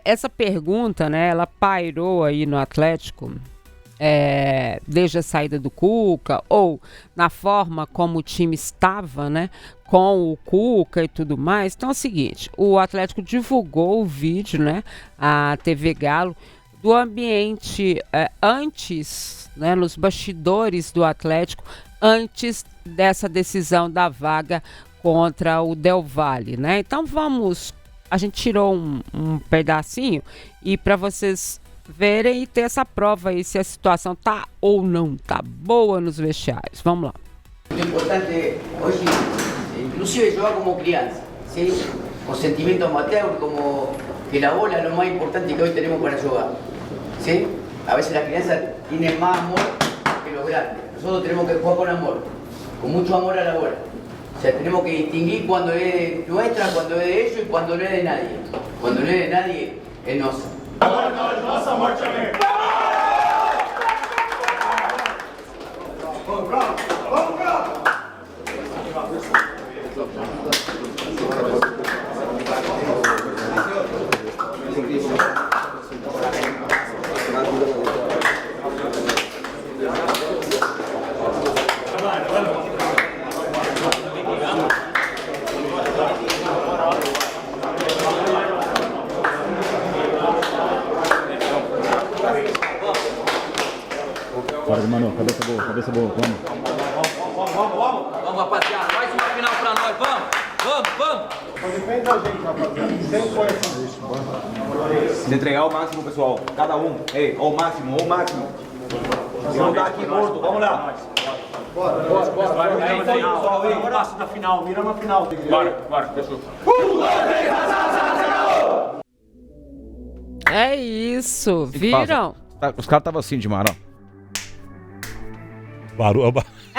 essa pergunta, né, ela pairou aí no Atlético, desde a saída do Cuca, ou na forma como o time estava, né, com o Cuca e tudo mais. Então é o seguinte, o Atlético divulgou o vídeo, né, a TV Galo, do ambiente antes, né, nos bastidores do Atlético, antes dessa decisão da vaga contra o Del Valle, né? Então a gente tirou um pedacinho e para vocês verem e ter essa prova aí se a situação tá ou não tá boa nos vestiários. Vamos lá. O importante hoje, inclusive jogar como criança, ¿sí? Com sentimento amateur, como que a bola é o mais importante que hoje temos para jogar, ¿sí? A veces las crianças tienen más amor que los grandes. Nosotros tenemos que jugar con amor, con mucho amor a la bola. O sea, tenemos que distinguir cuando es nuestra, cuando es de ellos y cuando no es de nadie. Cuando no es de nadie, es nossa. Nossa morte, amém! Vamos, bravo! Vamos, bravo! Bora, mano, cabeça boa, vamos. Vamos, rapaziada, mais uma final pra nós, vamos! Depende da gente, rapaziada. Sempre foi assim. Se entregar o máximo, pessoal. Cada um. Ei, ao máximo. Vamos dar aqui morto, vamos lá. Bora. Passo da final, mira na final. Bora, fechou. É isso, viram? Os caras estavam assim de mar, ó. Barulho.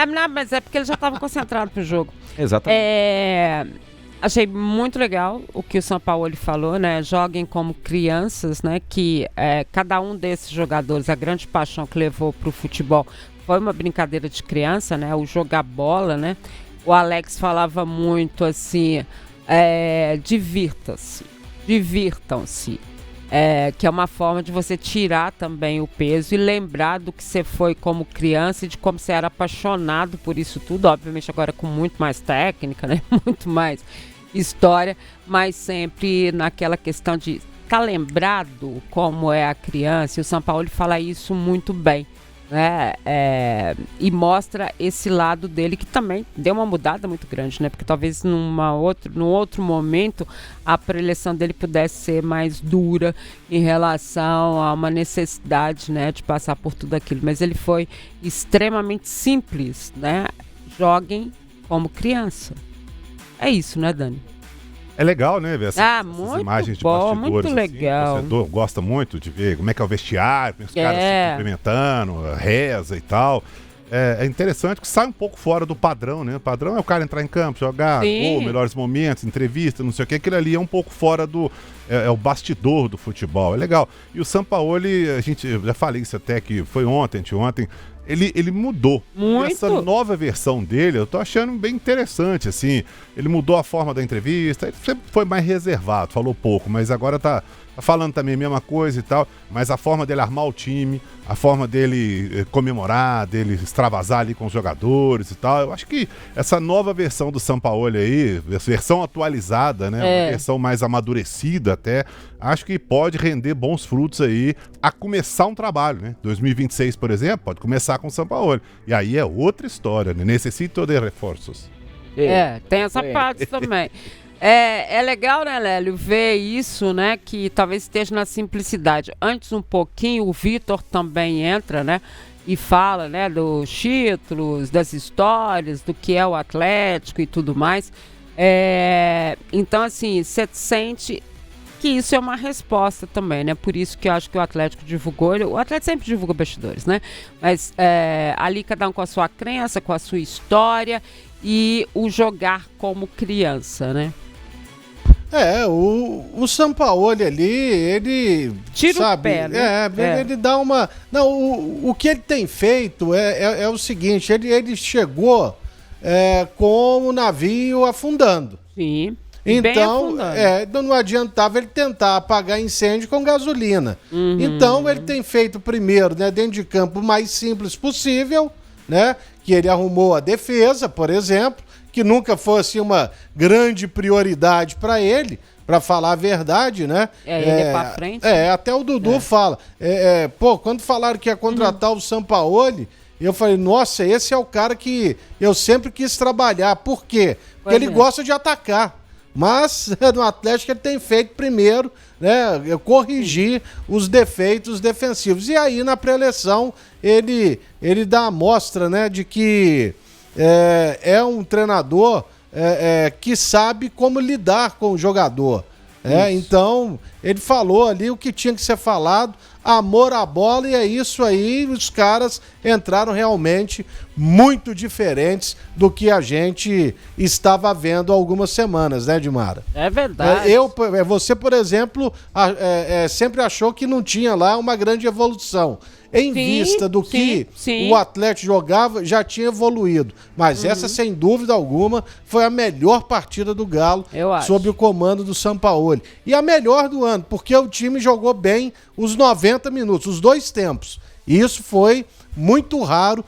Não, mas é porque ele já estava concentrado pro jogo. Exatamente. Achei muito legal o que o São Paulo falou, né? Joguem como crianças, né? Que cada um desses jogadores, a grande paixão que levou pro futebol foi uma brincadeira de criança, né? O jogar bola, né? O Alex falava muito assim, divirtam-se. Que é uma forma de você tirar também o peso e lembrar do que você foi como criança e de como você era apaixonado por isso tudo, obviamente agora com muito mais técnica, né? Muito mais história, mas sempre naquela questão de estar lembrado como é a criança, e o São Paulo fala isso muito bem, né? E mostra esse lado dele que também deu uma mudada muito grande, né? Porque talvez num outro momento a preleção dele pudesse ser mais dura em relação a uma necessidade, né, de passar por tudo aquilo, mas ele foi extremamente simples, né? Joguem como criança. É isso, né, Dani? É legal, né, ver essas muito imagens de bom, bastidores. muito legal. O torcedor gosta muito de ver como é que é o vestiário, os caras se cumprimentando, reza e tal. É interessante que sai um pouco fora do padrão, né? O padrão é o cara entrar em campo, jogar, melhores momentos, entrevista, não sei o que. Aquilo ali é um pouco fora do... É o bastidor do futebol, é legal. E o Sampaoli, eu já falei isso até que foi anteontem, ele mudou. Muito. Essa nova versão dele, eu tô achando bem interessante, assim. Ele mudou a forma da entrevista, ele sempre foi mais reservado, falou pouco, mas agora tá falando também a mesma coisa e tal, mas a forma dele armar o time, a forma dele comemorar, dele extravasar ali com os jogadores e tal, eu acho que essa nova versão do Sampaoli aí, versão atualizada, né, uma versão mais amadurecida até, acho que pode render bons frutos aí a começar um trabalho, né? 2026, por exemplo, pode começar com o Sampaoli, e aí é outra história, né? Necessito de reforços. Tem essa parte também. É legal, né, Lélio, ver isso, né, que talvez esteja na simplicidade. Antes um pouquinho, o Vitor também entra, né, e fala, né, dos títulos, das histórias, do que é o Atlético e tudo mais. Então, assim, você sente que isso é uma resposta também, né, por isso que eu acho que o Atlético divulgou, o Atlético sempre divulga bastidores, né, mas ali cada um com a sua crença, com a sua história e o jogar como criança, né. O Sampaoli ali, ele tira o pé, né? Ele dá uma... Não, o que ele tem feito é o seguinte, ele chegou com o navio afundando. Sim. Então, não adiantava ele tentar apagar incêndio com gasolina. Então, ele tem feito primeiro, né, dentro de campo, o mais simples possível, né, que ele arrumou a defesa, por exemplo, que nunca fosse uma grande prioridade para ele, para falar a verdade, né? Ele é pra frente. Até o Dudu fala. Quando falaram que ia contratar o Sampaoli, eu falei, nossa, esse é o cara que eu sempre quis trabalhar. Por quê? Porque ele gosta de atacar. Mas no Atlético ele tem feito primeiro, né, corrigir os defeitos defensivos. E aí na pré-eleição ele dá a mostra, né, de que é um treinador que sabe como lidar com o jogador. Então, ele falou ali o que tinha que ser falado, amor à bola, e é isso aí, os caras entraram realmente muito diferentes do que a gente estava vendo há algumas semanas, né, Dimara? É verdade. Você, por exemplo, sempre achou que não tinha lá uma grande evolução. Em vista do que o Atlético jogava, já tinha evoluído. Mas essa, sem dúvida alguma, foi a melhor partida do Galo sob o comando do Sampaoli. E a melhor do ano, porque o time jogou bem os 90 minutos, os 2 tempos. E isso foi muito raro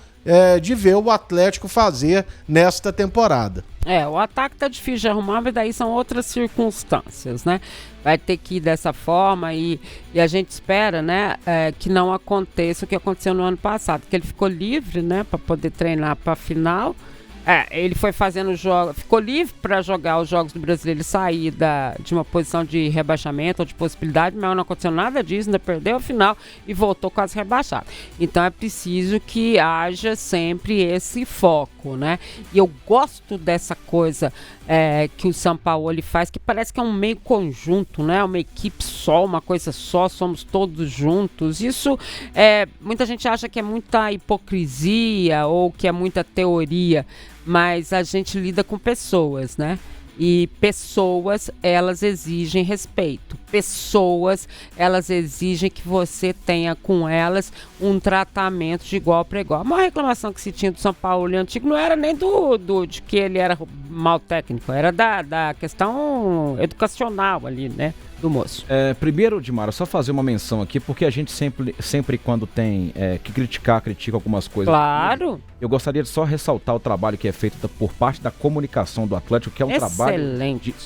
de ver o Atlético fazer nesta temporada. O ataque tá difícil de arrumar, mas daí são outras circunstâncias, né? Vai ter que ir dessa forma e a gente espera, né, que não aconteça o que aconteceu no ano passado, que ele ficou livre, né, para poder treinar para a final. Ele foi fazendo jogos, ficou livre para jogar os jogos do Brasileiro e sair de uma posição de rebaixamento ou de possibilidade, mas não aconteceu nada disso, ainda perdeu a final e voltou quase rebaixado. Então é preciso que haja sempre esse foco, né? E eu gosto dessa coisa que o Sampaoli faz, que parece que é um meio conjunto, né? Uma equipe só, uma coisa só, somos todos juntos. Isso, muita gente acha que é muita hipocrisia ou que é muita teoria, mas a gente lida com pessoas, né? E pessoas, elas exigem respeito. Pessoas, elas exigem que você tenha com elas um tratamento de igual para igual. A maior reclamação que se tinha do São Paulo antigo não era nem de que ele era mal técnico, era da questão educacional ali, né? Do moço. Primeiro, Dimara, só fazer uma menção aqui, porque a gente sempre quando tem que critica algumas coisas. Claro. Eu gostaria de só ressaltar o trabalho que é feito por parte da comunicação do Atlético, que é um trabalho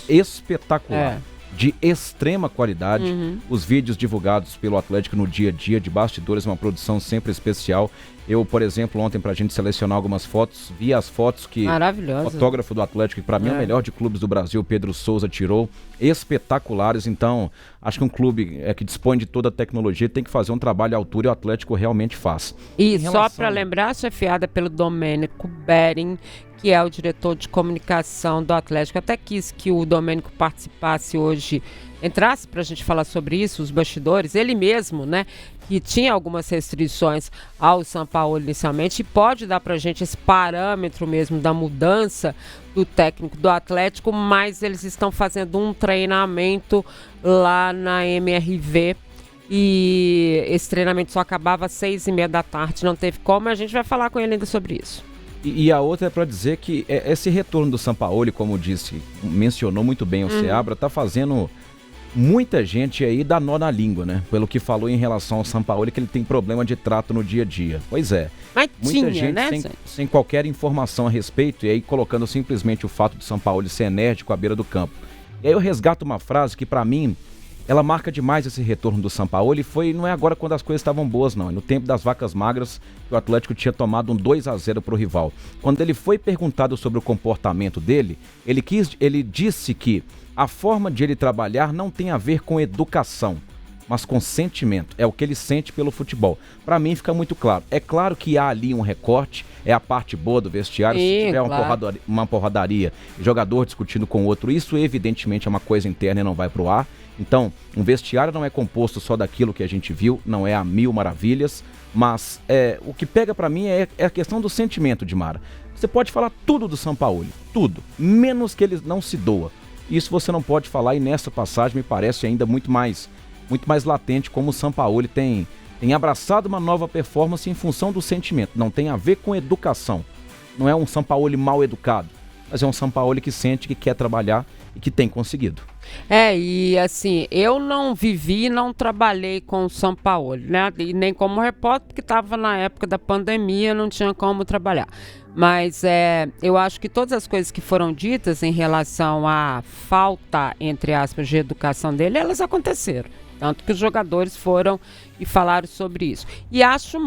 espetacular. De extrema qualidade. Os vídeos divulgados pelo Atlético no dia a dia, de bastidores, uma produção sempre especial. Eu, por exemplo, ontem, pra gente selecionar algumas fotos, vi as fotos que o fotógrafo do Atlético, que pra mim é o melhor de clubes do Brasil, Pedro Souza, tirou, espetaculares. Então, acho que um clube que dispõe de toda a tecnologia tem que fazer um trabalho à altura, e o Atlético realmente faz. E só para lembrar, chefiada pelo Domênico Bering, que é o diretor de comunicação do Atlético. Até quis que o Domênico participasse hoje, entrasse para a gente falar sobre isso, os bastidores. Ele mesmo, né, que tinha algumas restrições ao São Paulo inicialmente, e pode dar para a gente esse parâmetro mesmo da mudança do técnico do Atlético, mas eles estão fazendo um treinamento lá na MRV. E esse treinamento só acabava às 6h30 da tarde, não teve como, a gente vai falar com ele ainda sobre isso. E a outra é para dizer que esse retorno do Sampaoli, como mencionou muito bem o Seabra, tá fazendo muita gente aí dar nó na língua, né? Pelo que falou em relação ao Sampaoli, que ele tem problema de trato no dia a dia. Pois é. Mas muita gente, né, sem qualquer informação a respeito, e aí colocando simplesmente o fato de Sampaoli ser enérgico à beira do campo. E aí eu resgato uma frase que para mim ela marca demais esse retorno do Sampaoli. Não é agora quando as coisas estavam boas, não. É no tempo das vacas magras, que o Atlético tinha tomado um 2-0 para o rival. Quando ele foi perguntado sobre o comportamento dele, ele disse que a forma de ele trabalhar não tem a ver com educação, mas com sentimento. É o que ele sente pelo futebol. Para mim fica muito claro. É claro que há ali um recorte, é a parte boa do vestiário. Se tiver uma porradaria, jogador discutindo com o outro, isso evidentemente é uma coisa interna e não vai pro ar. Então, um vestiário não é composto só daquilo que a gente viu, não é a mil maravilhas, mas o que pega pra mim é a questão do sentimento, Dimara. Você pode falar tudo do Sampaoli, tudo, menos que ele não se doa. Isso você não pode falar, e nessa passagem me parece ainda muito mais latente como o Sampaoli tem abraçado uma nova performance em função do sentimento. Não tem a ver com educação. Não é um Sampaoli mal educado. mas é um Sampaoli que sente que quer trabalhar e que tem conseguido. E assim, eu não vivi e não trabalhei com o Sampaoli, né? E nem como repórter, porque estava na época da pandemia, não tinha como trabalhar. Mas eu acho que todas as coisas que foram ditas em relação à falta, entre aspas, de educação dele, elas aconteceram. Tanto que os jogadores foram e falaram sobre isso. E acho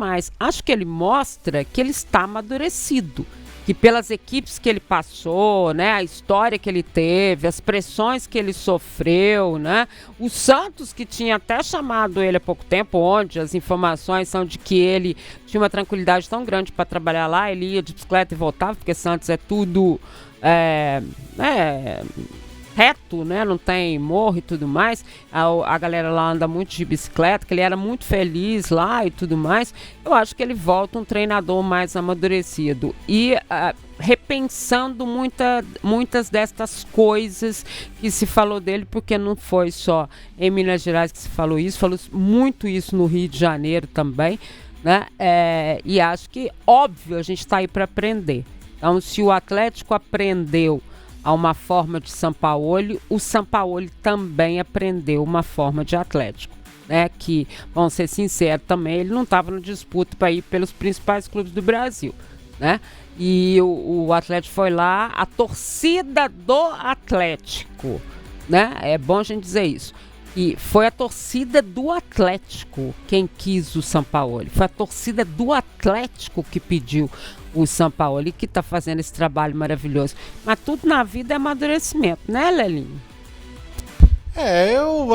que ele mostra que ele está amadurecido. Que pelas equipes que ele passou, né, a história que ele teve, as pressões que ele sofreu, né, o Santos que tinha até chamado ele há pouco tempo, onde as informações são de que ele tinha uma tranquilidade tão grande para trabalhar lá, ele ia de bicicleta e voltava, porque Santos é tudo reto, né? Não tem morro e tudo mais. A galera lá anda muito de bicicleta, que ele era muito feliz lá e tudo mais. Eu acho que ele volta um treinador mais amadurecido e repensando muitas destas coisas que se falou dele, porque não foi só em Minas Gerais que se falou muito isso no Rio de Janeiro também, né? E acho que, óbvio, a gente está aí para aprender. Então, se o Atlético aprendeu a uma forma de Sampaoli, o Sampaoli também aprendeu uma forma de Atlético, né? Que, vamos ser sinceros também, ele não estava na disputa para ir pelos principais clubes do Brasil, né? E o Atlético foi lá, a torcida do Atlético, né? É bom a gente dizer isso. E foi a torcida do Atlético quem quis o Sampaoli. Foi a torcida do Atlético que pediu o Sampaoli, que está fazendo esse trabalho maravilhoso. Mas tudo na vida é amadurecimento, né, Lelinho? Eu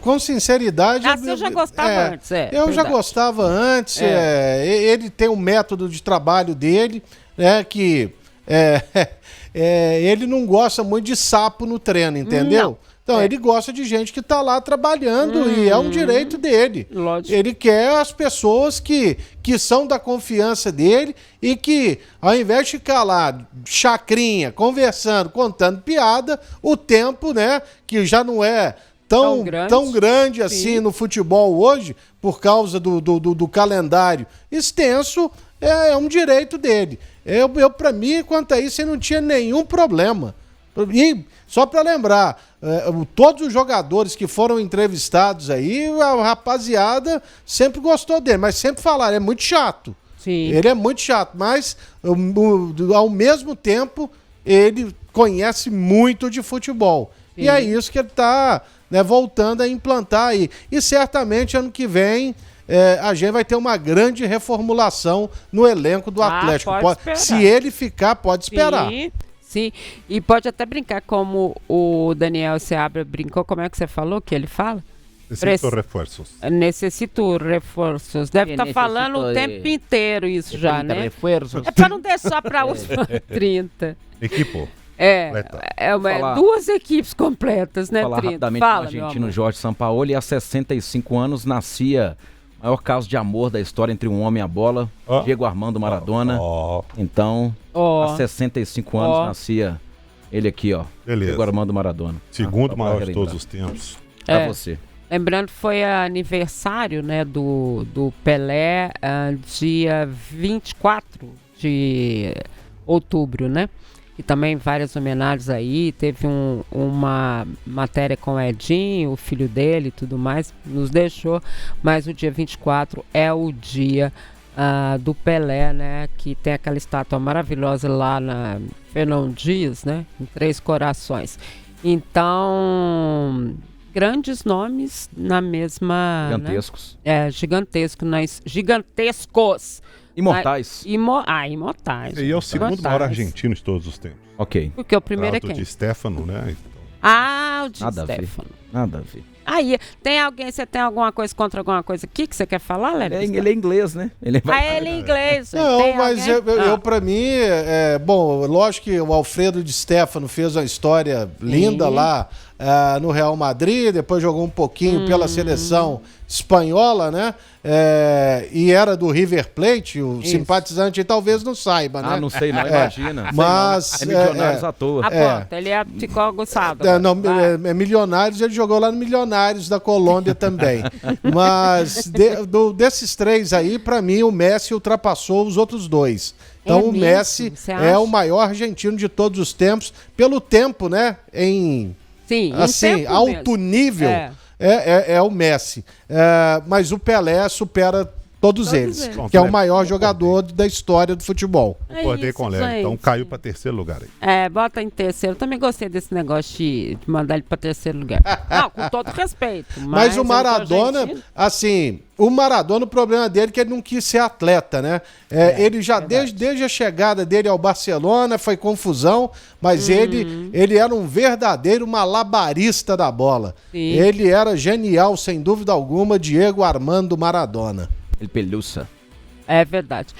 com sinceridade... eu já gostava antes, Eu já gostava antes, ele tem um método de trabalho dele, né, que ele não gosta muito de sapo no treino, entendeu? Não. Então, ele gosta de gente que está lá trabalhando e é um direito dele. Lógico. Ele quer as pessoas que são da confiança dele e que, ao invés de ficar lá, chacrinha, conversando, contando piada, o tempo, né, que já não é tão grande assim no futebol hoje, por causa do calendário extenso, é um direito dele. Para mim, quanto a isso, eu não tinha nenhum problema. E, só para lembrar, todos os jogadores que foram entrevistados aí, a rapaziada sempre gostou dele, mas sempre falaram, é muito chato. Sim. Ele é muito chato, mas ao mesmo tempo ele conhece muito de futebol. Sim. E é isso que ele está, né, voltando a implantar aí. E certamente ano que vem a gente vai ter uma grande reformulação no elenco do Atlético. Se ele ficar, pode esperar. Sim, e pode até brincar como o Daniel Seabra brincou. Como é que você falou que ele fala? Necessito reforços. Necessito reforços. Deve estar falando o tempo inteiro isso já, né? Reforços. É para não deixar para os 30. Equipo. Duas equipes completas, né? Falar 30. rapidamente Fala, com o argentino Jorge Sampaoli. Há 65 anos nascia o maior caso de amor da história entre um homem e a bola, Diego Armando Maradona. Então, há 65 anos nascia ele aqui, Beleza. Diego Armando Maradona. Segundo maior de todos os tempos. Pra você. Lembrando que foi aniversário, né, do Pelé, dia 24 de outubro, né? E também várias homenagens aí, teve uma matéria com o Edinho, o filho dele e tudo mais, nos deixou, mas o dia 24 é o dia do Pelé, né, que tem aquela estátua maravilhosa lá na Fernão Dias, né, em Três Corações. Então, grandes nomes na mesma... Gigantescos. Né? Gigantescos. Imortais. Imortais. E é o segundo maior argentino de todos os tempos. Ok. Porque o primeiro é quem? O de Stefano, né? O de Nada Stefano. Nada a ver. Aí, você tem alguma coisa contra alguma coisa aqui que você quer falar, Léo? Ele é inglês, né? Ele é inglês. Não, mas eu pra mim, bom, lógico que o Alfredo de Stefano fez uma história linda lá no Real Madrid, depois jogou um pouquinho pela seleção espanhola, né? E era do River Plate, o simpatizante talvez não saiba, né? Não sei não, imagina. Mas... É Milionários à toa. Aponta, ele ficou aguçado. Milionários, ele jogou lá no Milionários da Colômbia também. Mas desses três aí, pra mim, o Messi ultrapassou os outros dois. Então o Messi é o maior argentino de todos os tempos, pelo tempo, né? Assim, alto nível, é o Messi. Mas o Pelé supera todos eles, que é o maior jogador da história do futebol. Concordei com o Léo, então caiu para terceiro lugar aí. Bota em terceiro. Eu também gostei desse negócio de mandar ele para terceiro lugar. Não, com todo respeito. Mas o Maradona, assim, o problema dele é que ele não quis ser atleta, né? Ele já, desde a chegada dele ao Barcelona, foi confusão, mas ele era um verdadeiro malabarista da bola. Sim. Ele era genial, sem dúvida alguma, Diego Armando Maradona. Ele peluça. É verdade.